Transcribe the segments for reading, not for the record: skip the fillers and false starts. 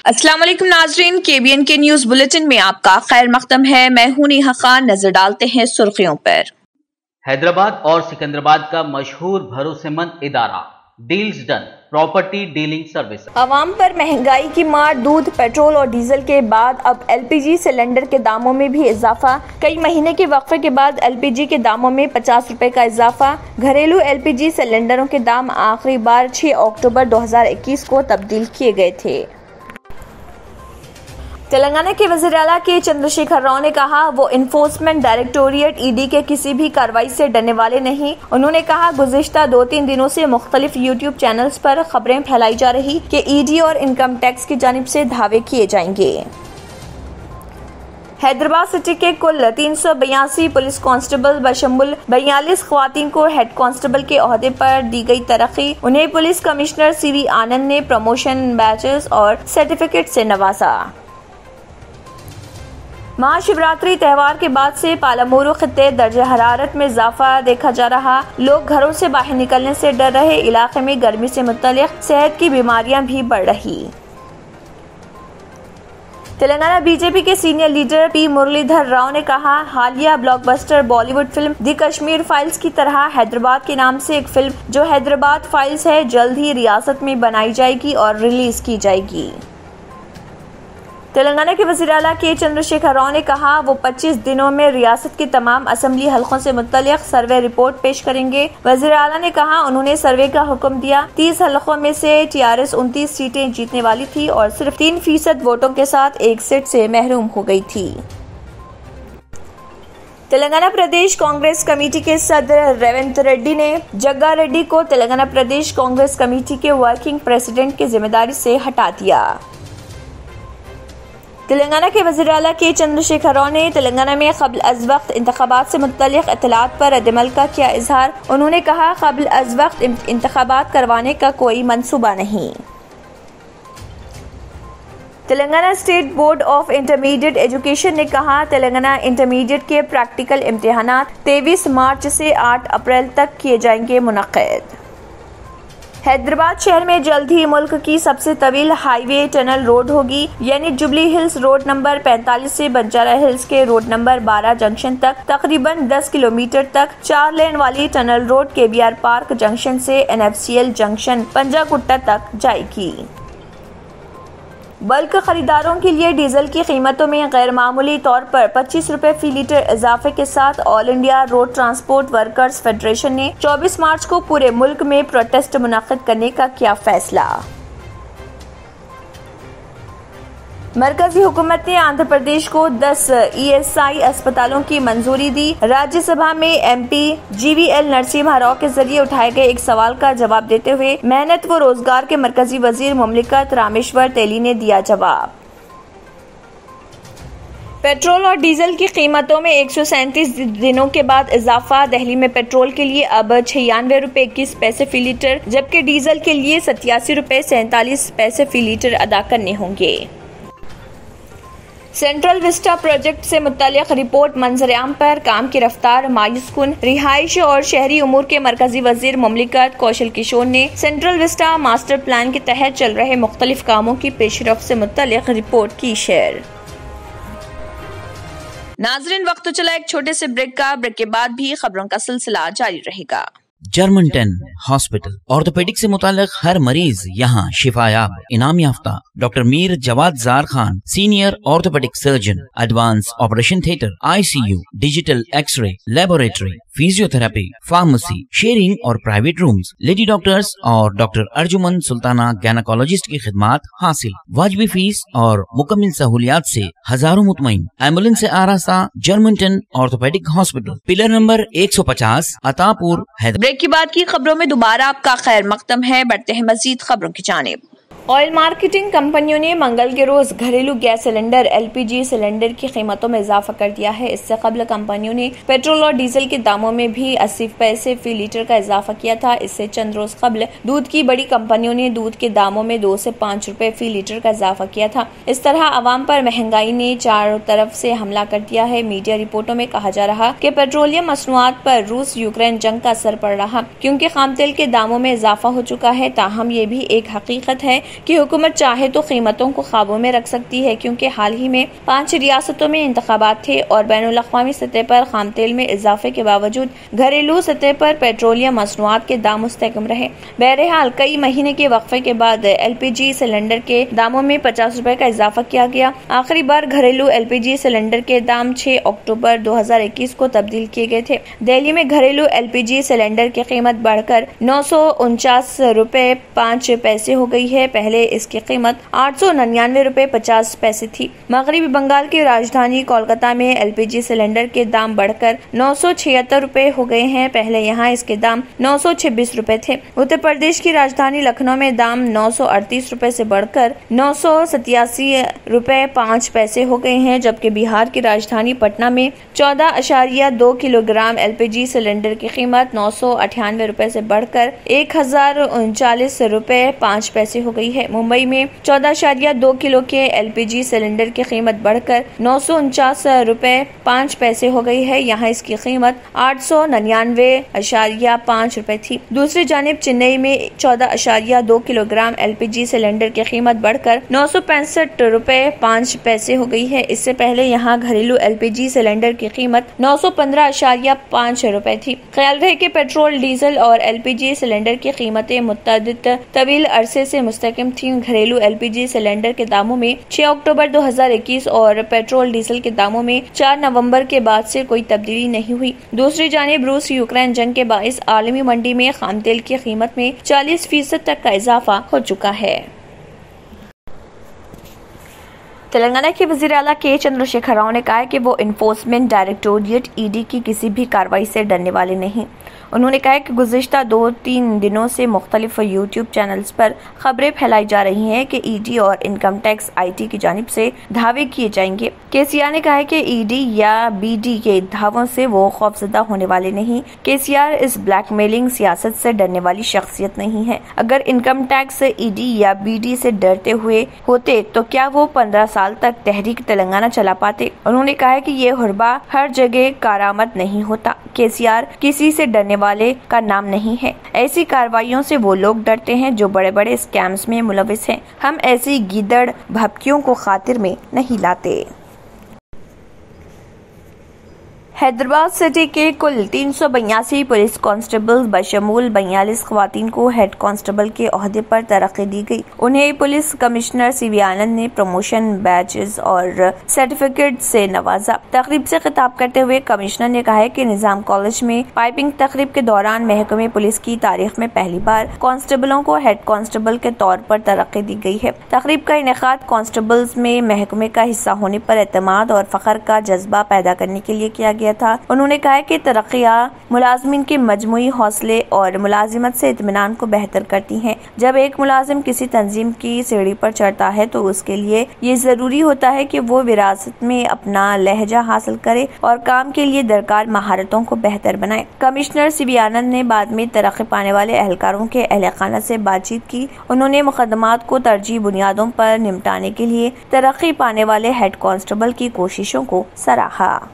अस्सलाम वालेकुम नाजरीन, KBN के न्यूज बुलेटिन में आपका खैर मकदम है। मैं हूं नेहा खान। नजर डालते हैं सुर्खियों पर। हैदराबाद और सिकंदराबाद का मशहूर भरोसेमंद इदारा deals done property dealing service. आवाम पर महंगाई की मार, दूध, पेट्रोल और डीजल के बाद अब LPG सिलेंडर के दामों में भी इजाफा। कई महीने के वक्फे के बाद LPG के दामों में 50 रुपए का इजाफा। घरेलू LPG सिलेंडरों के दाम आखिरी बार 6 अक्टूबर 2021 को तब्दील किए गए थे। तेलंगाना के वज़ीर आला के चंद्रशेखर राव ने कहा वो इन्फोर्समेंट डायरेक्टोरेट ED के किसी भी कार्रवाई से डरने वाले नहीं। उन्होंने कहा गुज़िश्ता 2-3 दिनों से मुख्तलिफ YouTube चैनल्स पर खबरें फैलाई जा रही कि ED और इनकम टैक्स की जानिब से दावे किए जाएंगे। हैदराबाद सिटी के कुल 382 पुलिस कांस्टेबल बशमुल 42 ख्वातीन को हेड कांस्टेबल के ओहदे पर दी गई तरक्की। उन्हें पुलिस कमिश्नर CV आनंद ने प्रमोशन बैचेस और सर्टिफिकेट से नवाजा। महाशिवरात्रि त्यौहार के बाद से पालामुरू खित्ते दर्जे हरारत में इजाफा देखा जा रहा। लोग घरों से बाहर निकलने से डर रहे। इलाके में गर्मी से मुतल्लिक सेहत की बीमारियां भी बढ़ रही। तेलंगाना BJP के senior leader P Muralidhar Rao ने कहा हालिया blockbuster Bollywood film the Kashmir Files की तरह हैदराबाद के नाम से एक फिल्म जो हैदराबाद फाइल्स है जल्द ही रियासत में बनाई जाएगी और रिलीज की जाएगी। तेलंगाना के वज़ीर आला के चंद्रशेखर राव ने कहा वो 25 दिनों में रियासत के तमाम असेंबली हलकों से मुतल्लिक सर्वे रिपोर्ट पेश करेंगे। वज़ीर आला ने कहा उन्होंने सर्वे का हुक्म दिया। 30 हलकों में से TRS 29 सीटें जीतने वाली थी और सिर्फ 3% वोटों के साथ एक सीट से महरूम हो गई थी। तेलंगाना प्रदेश कांग्रेस कमेटी के सदर रेवंत रेड्डी ने जग्गा रेड्डी को तेलंगाना प्रदेश कांग्रेस कमेटी के वर्किंग प्रेसिडेंट की जिम्मेदारी से हटा दिया। तेलंगाना के वज़ीर आला के चंद्रशेखर राव ने तेलंगाना में क़ब्ल अज़ वक्त इंतख़ाबात से मुत्तल्लिक़ इत्तलात पर रद्द-ए-अमल का किया इज़हार। उन्होंने कहा क़ब्ल अज़ वक्त इंतख़ाबात करवाने का कोई मंसूबा नहीं। Telangana state board of intermediate education ने कहा तेलंगाना इंटरमीडिएट के प्रैक्टिकल इम्तिहानात 23 मार्च से 8 अप्रैल तक किए जाएंगे मुनक़्क़िद। हैदराबाद शहर में जल्द ही मुल्क की सबसे तवील हाईवे टनल रोड होगी, यानी जुबली हिल्स रोड नंबर 45 से बंजारा हिल्स के रोड नंबर 12 जंक्शन तक तकरीबन 10 किलोमीटर तक 4 लेन वाली tunnel road KBR park junction से NFCL जंक्शन पंजागुट्टा तक जाएगी। बल्क खरीदारों के लिए डीजल की कीमतों में गैर मामूली तौर पर 25 रुपए फी लीटर इजाफे के साथ all India road transport workers federation ने 24 मार्च को पूरे मुल्क में प्रोटेस्ट मुनक्किद करने का किया फैसला। मरकजी हुकूमत ने आंध्र प्रदेश को 10 ESI अस्पतालों की मंजूरी दी। राज्यसभा में MP GVL नरसिम्हा राव के जरिए उठाए गए एक सवाल का जवाब देते हुए मेहनत व रोजगार के मरकजी वजीर मुमलिकत रामेश्वर तेली ने दिया जवाब। पेट्रोल और डीजल की कीमतों में 137 दिनों के बाद इजाफा। दिल्ली में पेट्रोल के लिए अब 96 रुपए 21 पैसे फी लीटर, जबकि डीजल के लिए 87 रुपए 47 पैसे फी लीटर अदा करने होंगे। सेंट्रल विस्टा प्रोजेक्ट से मुत्तल्लिक़ रिपोर्ट मंजर-ए-आम पर काम की रफ्तार मायूसकुन। रिहाइश और शहरी उमूर के मरकजी वजीर मुमलिकत कौशल किशोर ने सेंट्रल विस्टा मास्टर प्लान के तहत चल रहे मुख्तलिफ कामों की पेशरफ्त से मुत्तल्लिक़ रिपोर्ट की शेयर। नाज़रीन, वक्त तो चला एक छोटे से ब्रेक का। ब्रेक के बाद भी खबरों का सिलसिला जारी रहेगा। जर्मन 10 हॉस्पिटल ऑर्थोपेडिक से मुताल्लिक हर मरीज यहाँ शिफायाब। इनाम याफ्ता doctor Mir Jawad Jar Khan, senior orthopaedic surgeon, advance operation theatre, ICU, digital x-ray, laboratory, physiotherapy, pharmacy, sharing और प्राइवेट रूम्स, लेडी डॉक्टर्स और डॉक्टर अर्जुमन सुल्ताना गैनाकोलॉजिस्ट की खिदमात हासिल। वाजिबी फीस और मुकम्मल सहूलियात से हजारों मुतमईन। एम्बुलेंस से आरास्ता German 10 orthopaedic hospital, pillar number 150, Attapur, Hyderabad. Break के बाद की खबरों में दोबारा आपका खैर मकदम है। बढ़ते हैं मजीद खबरों की जानिब। ऑयल मार्केटिंग कंपनियों ने मंगल के रोज घरेलू गैस सिलेंडर LPG सिलेंडर की कीमतों में इजाफा कर दिया है। इससे कबल कंपनियों ने पेट्रोल और डीजल के दामों में भी 80 पैसे फी लीटर का इजाफा किया था। इससे चंद रोज कबल दूध की बड़ी कंपनियों ने दूध के दामों में 2 से 5 रुपए फी लीटर का इजाफा किया था। इस तरह आवाम पर महंगाई ने चारों तरफ से हमला कर दिया है। मीडिया रिपोर्टों में कहा जा रहा कि पेट्रोलियम मसनूआत पर रूस यूक्रेन जंग का असर पड़ रहा, क्योंकि खाम तेल के दामों में इजाफा हो चुका है। ताहम ये भी एक हकीकत है कि हुकूमत चाहे तो कीमतों को काबू में रख सकती है, क्योंकि हाल ही में 5 रियासतों में इंतखाबात थे और बैनुल अक़वामी सतह पर खाम तेल में इजाफे के बावजूद घरेलू सतह पर पेट्रोलियम मसनूआत के दाम मुस्तहकम रहे। बहरहाल कई महीने के वक्फे के बाद LPG सिलेंडर के दामों में 50 रुपए का इजाफा किया गया। आखिरी बार घरेलू LPG सिलेंडर के दाम 6 अक्टूबर 2021 को तब्दील किए गए थे। दिल्ली में घरेलू LPG सिलेंडर की कीमत बढ़कर 949 रुपए 5 पैसे हो गई है। पहले इसकी कीमत 899 रुपए 50 पैसे थी। मगरबी बंगाल की राजधानी कोलकाता में LPG सिलेंडर के दाम बढ़कर 976 रुपए हो गए हैं। पहले यहाँ इसके दाम 926 रुपए थे। उत्तर प्रदेश की राजधानी लखनऊ में दाम 938 रुपए से बढ़कर 987 रुपए 5 पैसे हो गए हैं, जबकि बिहार की राजधानी पटना में 14.2 किलोग्राम LPG सिलेंडर की कीमत 998 रुपए से बढ़कर 1039 रुपए 5 पैसे हो गई है। मुंबई में 14.2 किलो के LPG सिलेंडर की कीमत बढ़कर 949 रुपए 5 पैसे हो गई है। यहाँ इसकी कीमत 899.5 रुपए थी। दूसरी जानिब चेन्नई में 14.2 किलोग्राम LPG सिलेंडर की कीमत बढ़कर 965 रुपए 5 पैसे हो गई है। इससे पहले यहाँ घरेलू LPG सिलेंडर की कीमत 915.5 रुपए थी। ख्याल रहे कि पेट्रोल, डीजल और LPG सिलेंडर की कीमतें मुतअद्दिद तवील अरसे से मुस्तहकम थी। घरेलू LPG सिलेंडर के दामों में 6 अक्टूबर 2021 और पेट्रोल डीजल के दामों में 4 नवंबर के बाद से कोई तब्दीली नहीं हुई। दूसरी जानिब रूस यूक्रेन जंग के बाइस आलमी मंडी में खाम तेल की कीमत में 40% तक का इजाफा हो चुका है। तेलंगाना के वज़ीर आला के चंद्रशेखर राव ने कहा है कि वो इन्फोर्समेंट डायरेक्टोरेट ED की किसी भी कार्रवाई से डरने वाले नहीं। उन्होंने कहा कि गुज़िश्ता 2-3 दिनों से मुख्तलिफ YouTube चैनल्स पर खबरें फैलाई जा रही हैं कि ED और इनकम टैक्स IT की जानिब से दावे किए जाएंगे। KCR ने कहा है कि ED या BD के दावों से वो खौफजदा होने वाले नहीं। KCR इस ब्लैकमेलिंग सियासत से डरने वाली शख्सियत नहीं है। अगर इनकम टैक्स ED या BD से डरते हुए होते तो क्या वो 15 साल तक तहरीक तेलंगाना चला पाते। उन्होंने कहा है कि ये हुर्बा हर जगह कारामद नहीं होता। KCR किसी से डरने वाले का नाम नहीं है। ऐसी कार्रवाइयों से वो लोग डरते हैं जो बड़े बड़े स्कैम्स में मुलविस हैं। हम ऐसी गीदड़ भपकियों को खातिर में नहीं लाते। हैदराबाद सिटी के कुल 382 पुलिस कांस्टेबल्स बशमूल 42 खवातीन को हेड कांस्टेबल के ओहदे पर तरक्की दी गई। उन्हें पुलिस कमिश्नर CV आनंद ने प्रमोशन बैचेस और सर्टिफिकेट से नवाजा। तकरीब से खिताब करते हुए कमिश्नर ने कहा कि निजाम कॉलेज में पाइपिंग तकरीब के दौरान महकमे पुलिस की तारीख में पहली बार कांस्टेबलों को हेड कांस्टेबल के तौर पर तरक्की दी गई है। तकरीब का इनेकाद कांस्टेबल्स में महकमे का हिस्सा होने पर एतमाद और फख्र का जज्बा पैदा करने के लिए किया गया था। उन्होंने कहा कि तरक्कियां मुलाजिमीन के मजमूई हौसले और मुलाजिमत से इत्मीनान को बेहतर करती हैं। जब एक मुलाजिम किसी तंजीम की सीढ़ी पर चढ़ता है तो उसके लिए ये जरूरी होता है कि वो विरासत में अपना लहजा हासिल करे और काम के लिए दरकार महारतों को बेहतर बनाए। कमिश्नर CV आनंद ने बाद में तरक्की पाने वाले एहलकारों के अहलखाना से बातचीत की। उन्होंने मुकदमात को तरजीह बुनियादों पर निपटाने के लिए तरक्की पाने वाले हेड कांस्टेबल की कोशिशों को सराहा।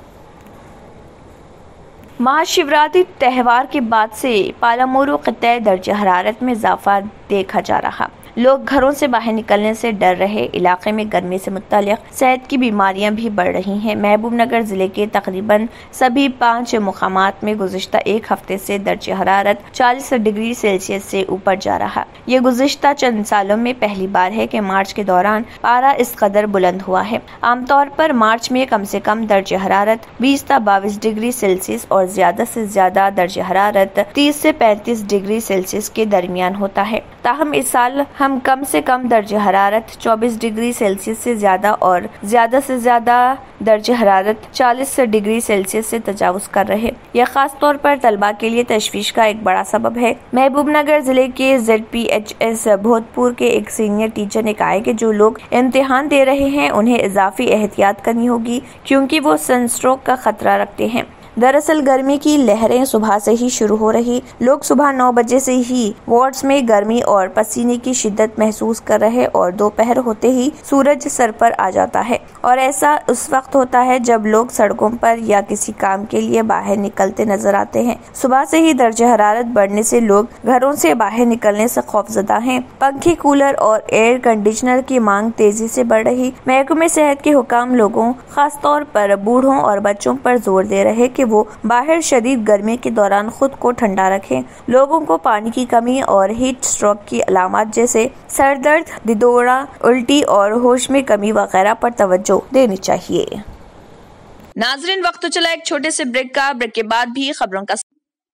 महाशिवरात्रि त्यौहार के बाद से पालामुरू खित्ते दर्जे हरारत में इजाफा देखा जा रहा। लोग घरों से बाहर निकलने से डर रहे। इलाके में गर्मी से मुताल्लिक सेहत की बीमारियां भी बढ़ रही हैं। महबूब नगर जिले के तकरीबन सभी 5 मुकामात में गुज़िश्ता एक हफ्ते से दर्जे हरारत 40 डिग्री सेल्सियस से ऊपर जा रहा। ये गुज़िश्ता चंद सालों में पहली बार है कि मार्च के दौरान पारा इस कदर बुलंद हुआ है। आमतौर पर मार्च में कम से कम दर्जे हरारत 20 से 22 डिग्री सेल्सियस और ज्यादा से ज्यादा दर्जे हरारत 30 से 35 डिग्री सेल्सियस के दरमियान होता है। ताहम इस साल हम कम से कम दर्जे हरारत 24 डिग्री सेल्सियस से ज्यादा और ज्यादा से ज्यादा दर्जे हरारत 40 डिग्री सेल्सियस से तजावुज कर रहे। यह खास तौर पर तलबा के लिए तशवीश का एक बड़ा सबब है। महबूब नगर जिले के ZPHS भोजपुर के एक सीनियर टीचर ने कहा है कि जो लोग इम्तिहान दे रहे हैं उन्हें इजाफी एहतियात करनी होगी क्योंकि वो सनस्ट्रोक का खतरा रखते हैं। दरअसल गर्मी की लहरें सुबह से ही शुरू हो रही। लोग सुबह 9 बजे से ही वार्ड्स में गर्मी और पसीने की शिद्दत महसूस कर रहे और दोपहर होते ही सूरज सर पर आ जाता है। और ऐसा उस वक्त होता है जब लोग सड़कों पर या किसी काम के लिए बाहर निकलते नजर आते हैं। सुबह से ही दर्जे हरारत बढ़ने से लोग घरों से बाहर निकलने से खौफजदा हैं। पंखे, कूलर और एयर कंडीशनर की मांग तेजी से बढ़ रही। महकमे सेहत के हुकाम लोगों, खासतौर पर बूढ़ों और बच्चों पर जोर दे रहे कि वो बाहर शदीद गर्मी के दौरान खुद को ठंडा रखें। लोगों को पानी की कमी और हीट स्ट्रोक की अलामत जैसे सर दर्द, दिदोड़ा, उल्टी और होश में कमी वगैरह पर तवज्जो देनी चाहिए। नाजरीन, वक्त तो चला एक छोटे से ब्रेक का। ब्रेक के बाद भी खबरों का।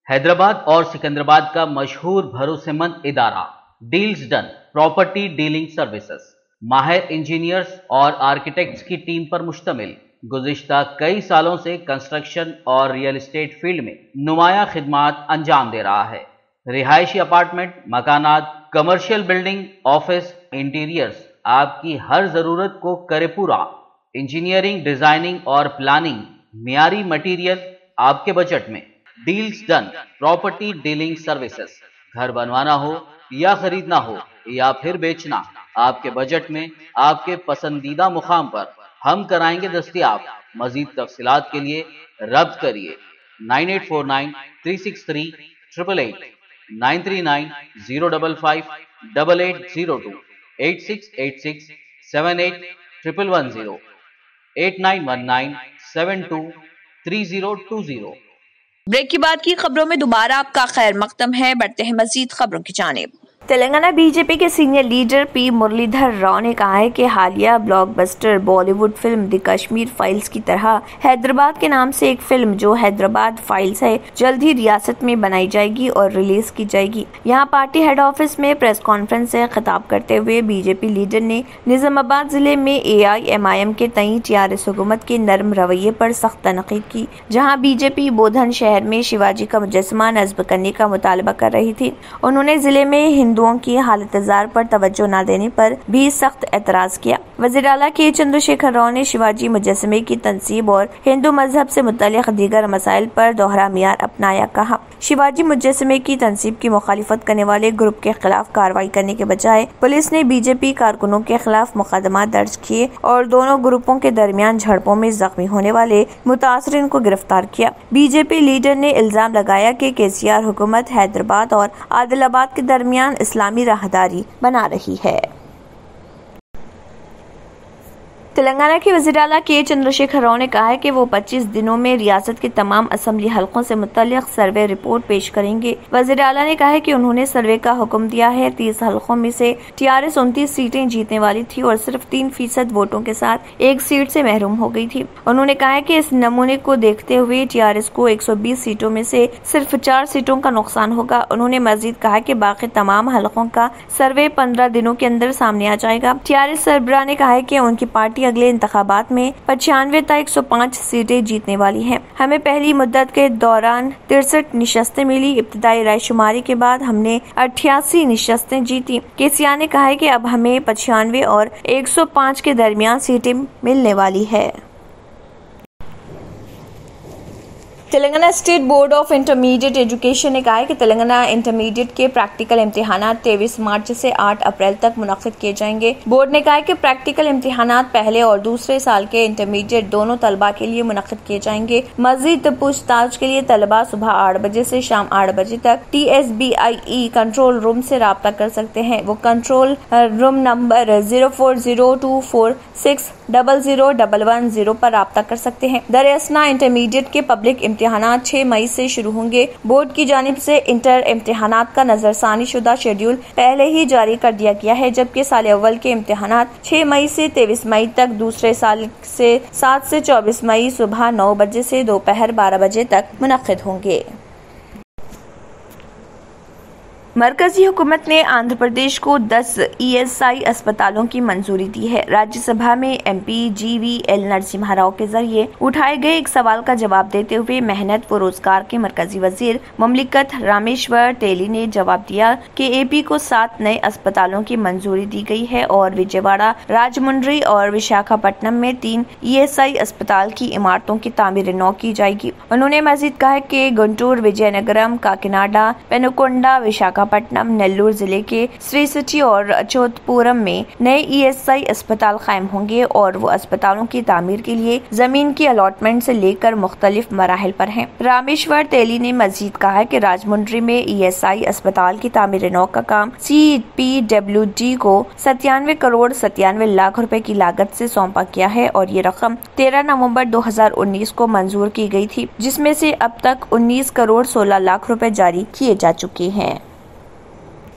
हैदराबाद और सिकंदराबाद का मशहूर भरोसेमंद इदारा deals done property dealing services माहिर इंजीनियर्स और आर्किटेक्ट्स की टीम पर मुश्तमिल गुज़िश्ता कई सालों से कंस्ट्रक्शन और रियल एस्टेट फील्ड में नुमाया खिदमात अंजाम दे रहा है। रिहायशी अपार्टमेंट, मकानात, कमर्शियल बिल्डिंग, ऑफिस, इंटीरियर्स, आपकी हर जरूरत को करे पूरा। इंजीनियरिंग, डिजाइनिंग और प्लानिंग, मियारी मटेरियल आपके बजट में। Deals done property dealing services. घर बनवाना हो या खरीदना हो या फिर बेचना, आपके बजट में, आपके पसंदीदा मुकाम पर हम कराएंगे दस्तयाब। मजीद तफसीलात के लिए रब्त करिए 9849 363 888, 939 055 8802, 8686 78 110, 8919 72 3020। ब्रेक के बाद की खबरों में दोबारा आपका खैर मकदम है। बढ़ते हैं मजीद खबरों की जानिब। तेलंगाना बीजेपी के senior leader P Muralidhar Rao ने कहा है कि हालिया blockbuster Bollywood film the Kashmir Files की तरह हैदराबाद के नाम से एक फिल्म जो हैदराबाद फाइल्स है जल्द ही रियासत में बनाई जाएगी और रिलीज की जाएगी। यहां पार्टी हेड ऑफिस में प्रेस कॉन्फ्रेंस से खिताब करते हुए बीजेपी लीडर ने निजामाबाद जिले में AIMIM के तई TRS हुकूमत के नरम रवैये पर सख्त तनकीद की। जहाँ बीजेपी बोधन शहर में शिवाजी का मुजस्समा नस्ब करने का मुतालबा कर रही थी। उन्होंने जिले में हिंदुओं की हालत जार पर तवज्जो न देने पर भी सख्त एतराज किया। वज़ीर आला के चंद्रशेखर राव ने शिवाजी मुजस्समे की तंसीब और हिंदू मजहब से मुतल्लिक दीगर मसाइल पर दोहरा मियार अपनाया। कहा, शिवाजी मुजस्समे की तंसीब की मुखालिफत करने वाले ग्रुप के खिलाफ कार्रवाई करने के बजाय पुलिस ने बीजेपी कारकुनों के खिलाफ मुकदमा दर्ज किए और दोनों ग्रुपों के दरमियान झड़पों में जख्मी होने वाले मुतासरीन को गिरफ्तार किया। बीजेपी लीडर ने इल्जाम लगाया कि KCR हुकूमत हैदराबाद और आदिलाबाद के दरमियान इस्लामी राहदारी बना रही है। तेलंगाना के वज़ीर आला के चंद्रशेखर राव ने कहा है कि वो 25 दिनों में रियासत के तमाम असेंबली हलकों से मुतल्लिक सर्वे रिपोर्ट पेश करेंगे। वज़ीर आला ने कहा है कि उन्होंने सर्वे का हुक्म दिया है। 30 हलकों में से TRS 29 सीटें जीतने वाली थी और सिर्फ 3% वोटों के साथ एक सीट से महरूम हो गई थी। उन्होंने कहा है कि इस नमूने को देखते हुए TRS को 120 सीटों में से सिर्फ 4 सीटों का नुकसान होगा। उन्होंने मजीद कहा कि बाकी तमाम हलकों का सर्वे 15 दिनों के अंदर सामने आ जाएगा। TRS सरबराह ने कहा है कि उनकी पार्टी अगले इंतखाबात में 95 तक 105 सीटें जीतने वाली है। हमें पहली मुद्दत के दौरान 63 निशस्तें मिली। इब्तिदाई रायशुमारी के बाद हमने 88 निशस्तें जीती। KCR ने कहा है कि अब हमें 95 और 105 के दरमियान सीटें मिलने वाली है। Telangana state board of intermediate education ने कहा है कि तेलंगाना इंटरमीडिएट के प्रैक्टिकल इम्तिहानात 23 मार्च से 8 अप्रैल तक मुनक्किद किए जाएंगे। बोर्ड ने कहा है कि प्रैक्टिकल इम्तिहानात पहले और दूसरे साल के इंटरमीडिएट दोनों तलबा के लिए मुनक्किद किए जाएंगे। मजीद पूछताछ के लिए तलबा सुबह 8 बजे से शाम 8 बजे तक TSBIE कंट्रोल रूम से राब्ता कर सकते हैं। वो कंट्रोल रूम नंबर 040246001110 पर राब्ता कर सकते हैं। दरअसना इंटरमीडिएट के पब्लिक इम्तिहानात 6 मई से शुरू होंगे। बोर्ड की जानिब से इंटर इम्तिहानात का नजरसानी शुदा शेड्यूल पहले ही जारी कर दिया गया है, जबकि साल अव्वल के इम्तिहानात 6 मई से 23 मई तक, दूसरे साल से 7 से 24 मई सुबह 9 बजे से दोपहर 12 बजे तक मुनक्किद होंगे। मरकजी हुकूमत ने आंध्र प्रदेश को 10 ESI अस्पतालों की मंजूरी दी है। राज्यसभा में MP GVL नरसिम्हा राव के जरिए उठाए गए एक सवाल का जवाब देते हुए मेहनत व रोजगार के मरकजी वजीर ममलिकत रामेश्वर तेली ने जवाब दिया कि AP को 7 नए अस्पतालों की मंजूरी दी गई है और विजयवाड़ा, राजमुंड्री और विशाखापट्टनम में 3 ESI अस्पताल की इमारतों की तामीर नौ की जाएगी। उन्होंने मजीद कहा कि गुंटूर, विजयनगरम, काकीनाडा, पेनुकोंडा, विशाखापट्टनम, नेल्लूर जिले के श्री सिटी और अचोतपुरम में नए ESI अस्पताल कायम होंगे और वो अस्पतालों की तामीर के लिए जमीन की अलॉटमेंट से लेकर मुख्तलिफ मराहिल पर हैं। रामेश्वर तेली ने मजीद कहा कि राजमुंड्री में ESI अस्पताल की तामीर नौ का काम CPWD को 97 करोड़ 97 लाख रुपए की लागत से सौंपा गया है और ये रकम 13 नवंबर 2019 को मंजूर की गई थी, जिसमें से अब तक 19 करोड़ 16 लाख रुपए जारी किए जा चुके हैं।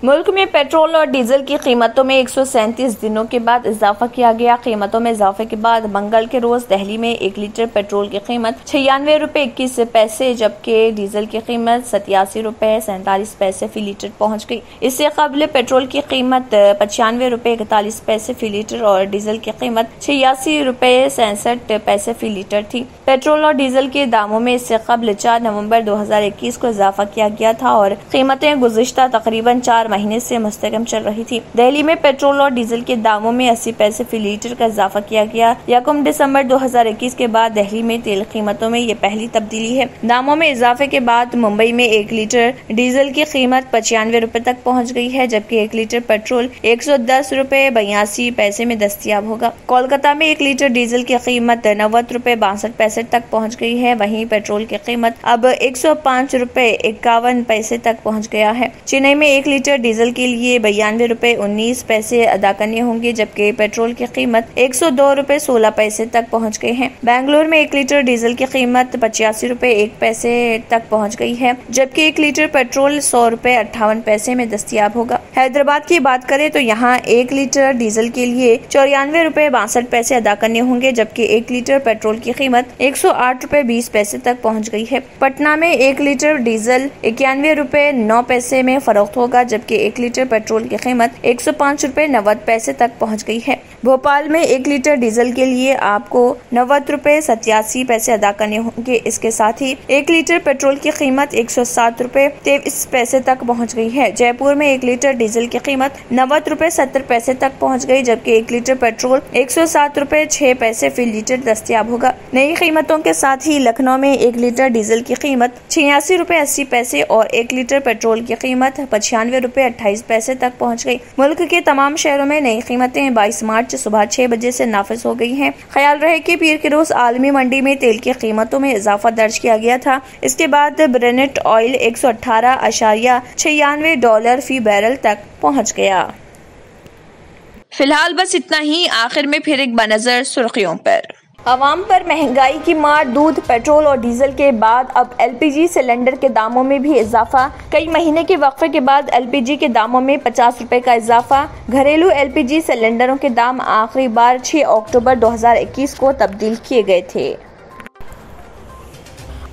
मुल्क में पेट्रोल और डीजल की कीमतों में 137 दिनों के बाद इजाफा किया गया। कीमतों में इजाफे के बाद मंगल के रोज दिल्ली में 1 लीटर पेट्रोल की कीमत 96 रुपए 21 पैसे जबकि डीजल की कीमत 87 रुपए 47 पैसे फी लीटर पहुंच गई। इससे कबल पेट्रोल की कीमत 95 रुपए 41 पैसे फी लीटर और डीजल की कीमत 86 रुपए 67 पैसे फी लीटर थी। पेट्रोल और डीजल के दामों में इससे कबल 4 नवम्बर 2021 को इजाफा किया गया था और कीमतें गुज़िश्ता तकरीबन 4 महीने से मुस्तकम चल रही थी। दिल्ली में पेट्रोल और डीजल के दामों में 80 पैसे फी लीटर का इजाफा किया गया। 1 दिसंबर 2021 के बाद दिल्ली में तेल कीमतों में ये पहली तब्दीली है। दामों में इजाफे के बाद मुंबई में 1 लीटर डीजल की कीमत 95 रुपए तक पहुंच गई है, जबकि 1 लीटर पेट्रोल 110 रुपए 82 पैसे में दस्तयाब होगा। कोलकाता में 1 लीटर डीजल की कीमत 90 रुपए 62 पैसे तक पहुंच गई है। वहीं पेट्रोल की कीमत अब 105 रुपए 51 पैसे तक पहुंच गया है। चेन्नई में 1 लीटर डीजल के लिए 92 रुपए 19 पैसे अदा करने होंगे, जबकि पेट्रोल की कीमत 102 रुपए 16 पैसे तक पहुंच गई है। बेंगलुरु में 1 लीटर डीजल की कीमत 85 रुपए 1 पैसे तक पहुंच गई है, जबकि 1 लीटर पेट्रोल 100 रुपए 58 पैसे में दस्तयाब होगा। हैदराबाद की बात करें तो यहाँ 1 लीटर डीजल के लिए 94 रुपए 62 पैसे अदा करने होंगे, जबकि 1 लीटर पेट्रोल की कीमत 108 रुपए 20 पैसे तक पहुंच गई है। पटना में 1 लीटर डीजल 91 रुपए 9 पैसे में फरोख्त होगा, जबकि 1 लीटर पेट्रोल की कीमत 105 रुपए 90 पैसे तक पहुंच गई है। भोपाल में 1 लीटर डीजल के लिए आपको 90 रुपए 87 पैसे अदा करने होंगे। इसके साथ ही 1 लीटर पेट्रोल की कीमत 107 रुपए 23 पैसे तक पहुंच गई है। जयपुर में 1 लीटर डीजल की कीमत 90 रुपए 70 पैसे तक पहुंच गई, जबकि 1 लीटर पेट्रोल 107 रुपए 6 पैसे फी लीटर दस्तयाब होगा। नई कीमतों के साथ ही लखनऊ में 1 लीटर डीजल की कीमत 86 रुपए 80 पैसे और 1 लीटर पेट्रोल की कीमत 95 रुपए 28 पैसे तक पहुंच गई। मुल्क के तमाम शहरों में नई कीमतें 22 मार्च सुबह 6 बजे से नाफिज हो गई हैं। ख्याल रहे कि पीर के रोज आलमी मंडी में तेल की कीमतों में इजाफा दर्ज किया गया था। इसके बाद ब्रेनेट ऑयल 118.96 डॉलर फी बैरल तक पहुंच गया। फिलहाल बस इतना ही। आखिर में फिर एक बनजर सुर्खियों पर। आवाम पर महंगाई की मार, दूध, पेट्रोल और डीजल के बाद अब LPG सिलेंडर के दामों में भी इजाफा। कई महीने के वक्फे के बाद LPG के दामों में 50 रुपए का इजाफा। घरेलू LPG सिलेंडरों के दाम आखिरी बार 6 अक्टूबर 2021 को तब्दील किए गए थे।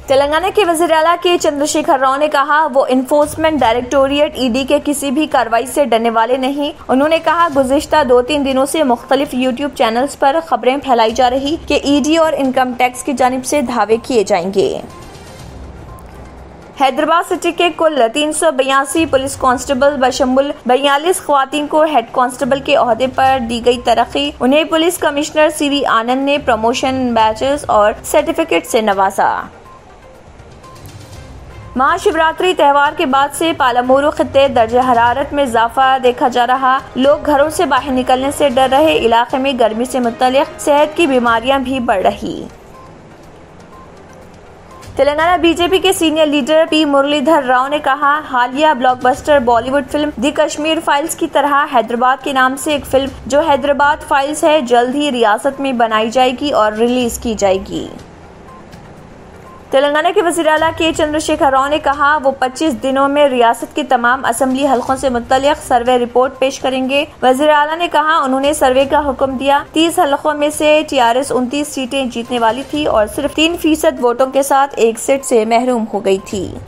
तेलंगाना के वज़ीर आला के चंद्रशेखर राव ने कहा वो इन्फोर्समेंट डायरेक्टोरेट ED के किसी भी कार्रवाई से डरने वाले नहीं। उन्होंने कहा गुज़िश्ता 2-3 दिनों से मुख्तलिफ YouTube चैनल्स पर खबरें फैलाई जा रही कि ED और इनकम टैक्स की जानिब से दावे किए जाएंगे। हैदराबाद सिटी के कुल 382 पुलिस कांस्टेबल बशमुल 42 खवातीन को हेड कांस्टेबल के ओहदे पर दी गई तरक्की। उन्हें पुलिस कमिश्नर CV आनंद ने प्रमोशन बैचेस और सर्टिफिकेट से नवाजा। महाशिवरात्रि त्यौहार के बाद से पालामुरू खित्ते दर्जे हरारत में इजाफा देखा जा रहा। लोग घरों से बाहर निकलने से डर रहे। इलाके में गर्मी से मुतल्लिक सेहत की बीमारियां भी बढ़ रही। तेलंगाना BJP के senior leader P Muralidhar Rao ने कहा हालिया blockbuster Bollywood film the Kashmir Files की तरह हैदराबाद के नाम से एक फिल्म जो हैदराबाद फाइल्स है जल्द ही रियासत में बनाई जाएगी और रिलीज की जाएगी। तेलंगाना के वज़ीर आला के चंद्रशेखर राव ने कहा वो 25 दिनों में रियासत के तमाम असेंबली हलकों से मुतल्लिक सर्वे रिपोर्ट पेश करेंगे। वज़ीर आला ने कहा उन्होंने सर्वे का हुक्म दिया। 30 हलकों में से TRS 29 सीटें जीतने वाली थी और सिर्फ 3% वोटों के साथ एक सीट से महरूम हो गई थी।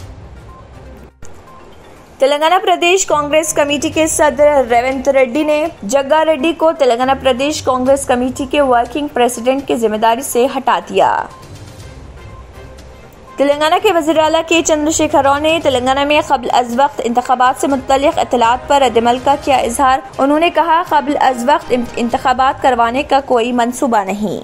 तेलंगाना प्रदेश कांग्रेस कमेटी के सदर रेवंत रेड्डी ने जग्गा रेड्डी को तेलंगाना प्रदेश कांग्रेस कमेटी के वर्किंग प्रेसिडेंट की जिम्मेदारी से हटा दिया। तेलंगाना के वज़ीर आला के चंद्रशेखर राव ने तेलंगाना में क़ब्ल अज़ वक्त इंतख़ाबात से मुत्तलिक़ इत्तलात पर रद्द-ए-अमल का किया इज़हार। उन्होंने कहा, क़ब्ल अज़ वक्त इंतख़ाबात करवाने का कोई मंसूबा नहीं।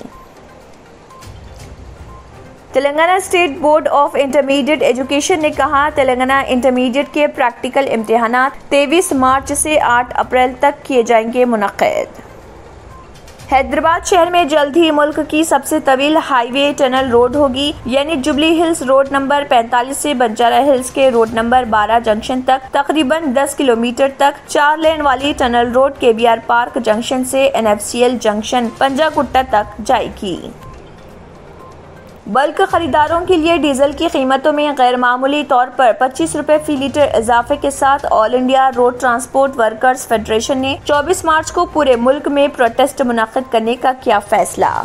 Telangana state board of intermediate education ने कहा, तेलंगाना इंटरमीडिएट के प्रैक्टिकल इम्तिहानात 23 मार्च से 8 अप्रैल तक किए जाएंगे मुनक़्क़िद। हैदराबाद शहर में जल्द ही मुल्क की सबसे तवील हाईवे टनल रोड होगी, यानी जुबली हिल्स रोड नंबर 45 से बंजारा हिल्स के रोड नंबर 12 जंक्शन तक तकरीबन 10 किलोमीटर तक 4 लेन वाली tunnel road KBR park junction से NFCL जंक्शन पंजागुट्टा तक जाएगी। बल्क खरीदारों के लिए डीजल की कीमतों में गैर मामूली तौर पर 25 रुपए फी लीटर इजाफे के साथ all India road transport workers federation ने 24 मार्च को पूरे मुल्क में प्रोटेस्ट मुनक्किद करने का किया फैसला।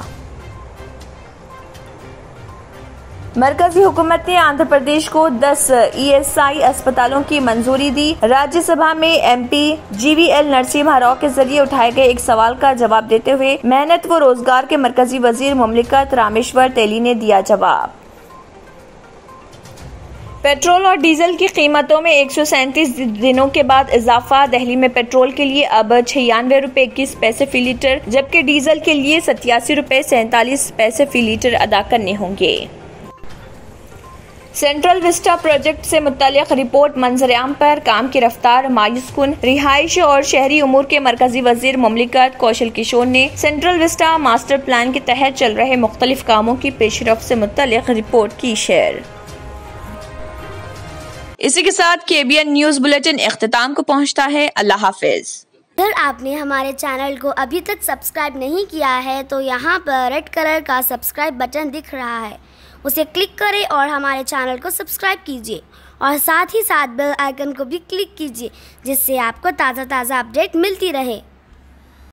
मरकजी हुकूमत ने आंध्र प्रदेश को 10 ESI अस्पतालों की मंजूरी दी। राज्यसभा में MP GVL नरसिम्हा राव के जरिए उठाए गए एक सवाल का जवाब देते हुए मेहनत व रोजगार के मरकजी वजीर मुमलिकत रामेश्वर तेली ने दिया जवाब। पेट्रोल और डीजल की कीमतों में 137 दिनों के बाद इजाफा। दिल्ली में पेट्रोल के लिए अब 96 रुपए 21 पैसे फी लीटर, जबकि डीजल के लिए 87 रुपए 47 पैसे फी लीटर अदा करने होंगे। सेंट्रल विस्टा प्रोजेक्ट से मुत्तलिक रिपोर्ट मंजर-ए-आम पर काम की रफ्तार मायूसकुन। रिहाइश और शहरी उमूर के मरकजी वजीर मुमलिकत कौशल किशोर ने सेंट्रल विस्टा मास्टर प्लान के तहत चल रहे मुख्तलिफ कामों की पेशरफ्त से मुत्तलिक रिपोर्ट की शेयर। इसी के साथ KBN न्यूज बुलेटिन इख्तिताम को पहुंचता है। अल्लाह हाफिज। अगर आपने हमारे चैनल को अभी तक सब्सक्राइब नहीं किया है तो यहाँ पर रेड कलर का सब्सक्राइब बटन दिख रहा है, उसे क्लिक करें और हमारे चैनल को सब्सक्राइब कीजिए और साथ ही साथ बेल आइकन को भी क्लिक कीजिए, जिससे आपको ताज़ा अपडेट मिलती रहे।